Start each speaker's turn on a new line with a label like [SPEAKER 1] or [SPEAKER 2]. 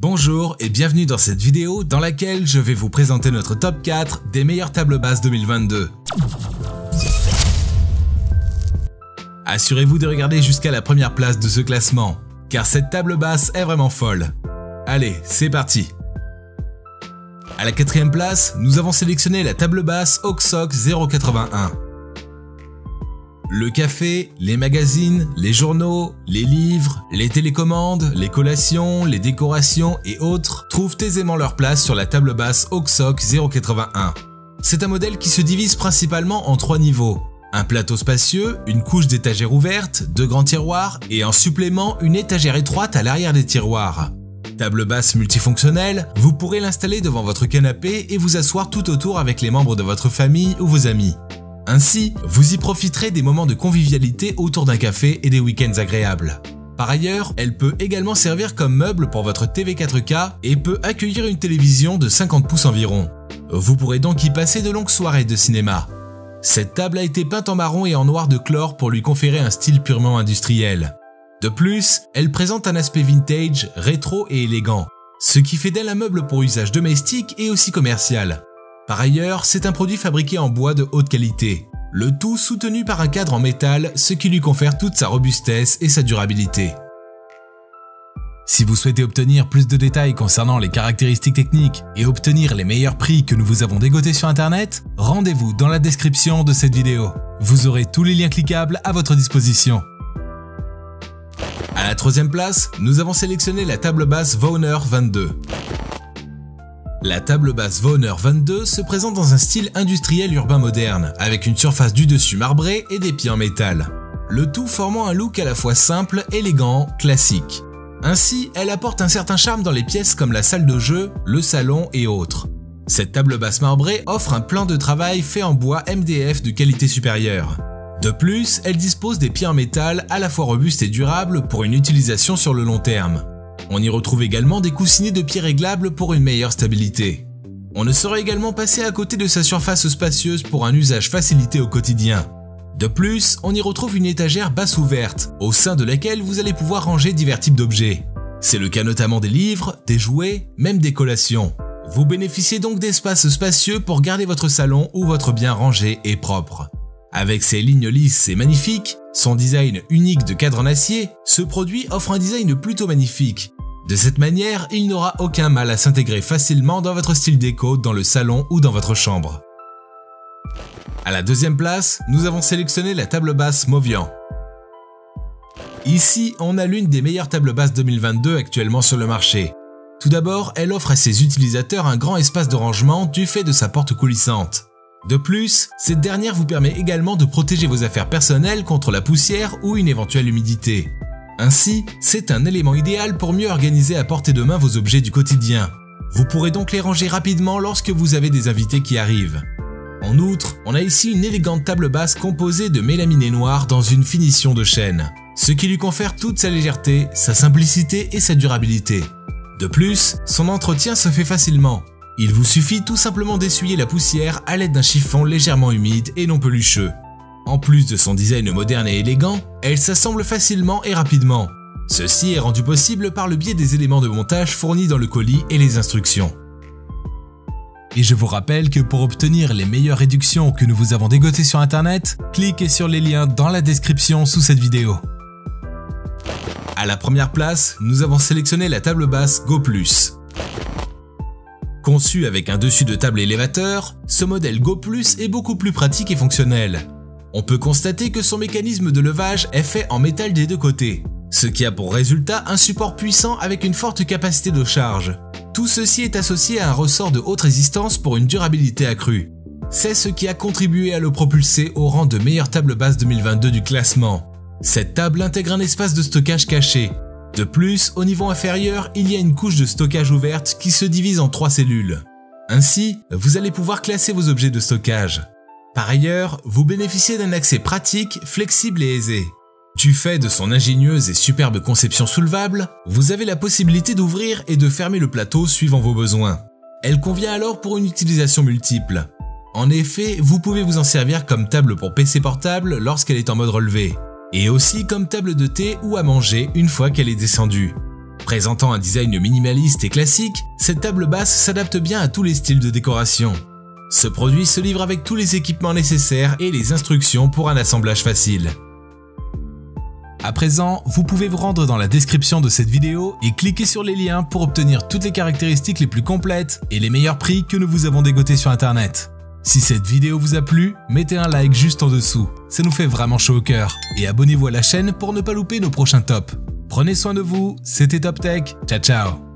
[SPEAKER 1] Bonjour et bienvenue dans cette vidéo dans laquelle je vais vous présenter notre top 4 des meilleures tables basses 2022. Assurez-vous de regarder jusqu'à la première place de ce classement, car cette table basse est vraiment folle. Allez, c'est parti! À la 4e place, nous avons sélectionné la table basse Oxoc 081. Le café, les magazines, les journaux, les livres, les télécommandes, les collations, les décorations et autres trouvent aisément leur place sur la table basse Oxoc 081. C'est un modèle qui se divise principalement en 3 niveaux. Un plateau spacieux, une couche d'étagères ouvertes, 2 grands tiroirs et en supplément une étagère étroite à l'arrière des tiroirs. Table basse multifonctionnelle, vous pourrez l'installer devant votre canapé et vous asseoir tout autour avec les membres de votre famille ou vos amis. Ainsi, vous y profiterez des moments de convivialité autour d'un café et des week-ends agréables. Par ailleurs, elle peut également servir comme meuble pour votre TV 4K et peut accueillir une télévision de 50 pouces environ. Vous pourrez donc y passer de longues soirées de cinéma. Cette table a été peinte en marron et en noir de chlore pour lui conférer un style purement industriel. De plus, elle présente un aspect vintage, rétro et élégant, ce qui fait d'elle un meuble pour usage domestique et aussi commercial. Par ailleurs, c'est un produit fabriqué en bois de haute qualité, le tout soutenu par un cadre en métal, ce qui lui confère toute sa robustesse et sa durabilité. Si vous souhaitez obtenir plus de détails concernant les caractéristiques techniques et obtenir les meilleurs prix que nous vous avons dégotés sur internet, rendez-vous dans la description de cette vidéo. Vous aurez tous les liens cliquables à votre disposition. À la 3e place, nous avons sélectionné la table basse Vauner 22. La table basse Vauner 22 se présente dans un style industriel urbain moderne, avec une surface du dessus marbrée et des pieds en métal. Le tout formant un look à la fois simple, élégant, classique. Ainsi, elle apporte un certain charme dans les pièces comme la salle de jeu, le salon et autres. Cette table basse marbrée offre un plan de travail fait en bois MDF de qualité supérieure. De plus, elle dispose des pieds en métal à la fois robustes et durables pour une utilisation sur le long terme. On y retrouve également des coussinets de pieds réglables pour une meilleure stabilité. On ne saurait également passer à côté de sa surface spacieuse pour un usage facilité au quotidien. De plus, on y retrouve une étagère basse ouverte, au sein de laquelle vous allez pouvoir ranger divers types d'objets. C'est le cas notamment des livres, des jouets, même des collations. Vous bénéficiez donc d'espaces spacieux pour garder votre salon ou votre bien rangé et propre. Avec ses lignes lisses et magnifiques, son design unique de cadre en acier, ce produit offre un design plutôt magnifique. De cette manière, il n'aura aucun mal à s'intégrer facilement dans votre style déco dans le salon ou dans votre chambre. À la 2e place, nous avons sélectionné la table basse Movian. Ici, on a l'une des meilleures tables basses 2022 actuellement sur le marché. Tout d'abord, elle offre à ses utilisateurs un grand espace de rangement du fait de sa porte coulissante. De plus, cette dernière vous permet également de protéger vos affaires personnelles contre la poussière ou une éventuelle humidité. Ainsi, c'est un élément idéal pour mieux organiser à portée de main vos objets du quotidien. Vous pourrez donc les ranger rapidement lorsque vous avez des invités qui arrivent. En outre, on a ici une élégante table basse composée de mélaminé noir dans une finition de chêne, ce qui lui confère toute sa légèreté, sa simplicité et sa durabilité. De plus, son entretien se fait facilement. Il vous suffit tout simplement d'essuyer la poussière à l'aide d'un chiffon légèrement humide et non pelucheux. En plus de son design moderne et élégant, elle s'assemble facilement et rapidement. Ceci est rendu possible par le biais des éléments de montage fournis dans le colis et les instructions. Et je vous rappelle que pour obtenir les meilleures réductions que nous vous avons dégotées sur internet, cliquez sur les liens dans la description sous cette vidéo. À la 1re place, nous avons sélectionné la table basse Go Plus. Conçu avec un dessus de table élévateur, ce modèle Go Plus est beaucoup plus pratique et fonctionnel. On peut constater que son mécanisme de levage est fait en métal des 2 côtés, ce qui a pour résultat un support puissant avec une forte capacité de charge. Tout ceci est associé à un ressort de haute résistance pour une durabilité accrue. C'est ce qui a contribué à le propulser au rang de meilleure table basse 2022 du classement. Cette table intègre un espace de stockage caché. De plus, au niveau inférieur, il y a une couche de stockage ouverte qui se divise en 3 cellules. Ainsi, vous allez pouvoir classer vos objets de stockage. Par ailleurs, vous bénéficiez d'un accès pratique, flexible et aisé. Du fait de son ingénieuse et superbe conception soulevable, vous avez la possibilité d'ouvrir et de fermer le plateau suivant vos besoins. Elle convient alors pour une utilisation multiple. En effet, vous pouvez vous en servir comme table pour PC portable lorsqu'elle est en mode relevé, et aussi comme table de thé ou à manger une fois qu'elle est descendue. Présentant un design minimaliste et classique, cette table basse s'adapte bien à tous les styles de décoration. Ce produit se livre avec tous les équipements nécessaires et les instructions pour un assemblage facile. À présent, vous pouvez vous rendre dans la description de cette vidéo et cliquer sur les liens pour obtenir toutes les caractéristiques les plus complètes et les meilleurs prix que nous vous avons dégotés sur internet. Si cette vidéo vous a plu, mettez un like juste en dessous, ça nous fait vraiment chaud au cœur. Et abonnez-vous à la chaîne pour ne pas louper nos prochains tops. Prenez soin de vous, c'était Top Tech, ciao ciao.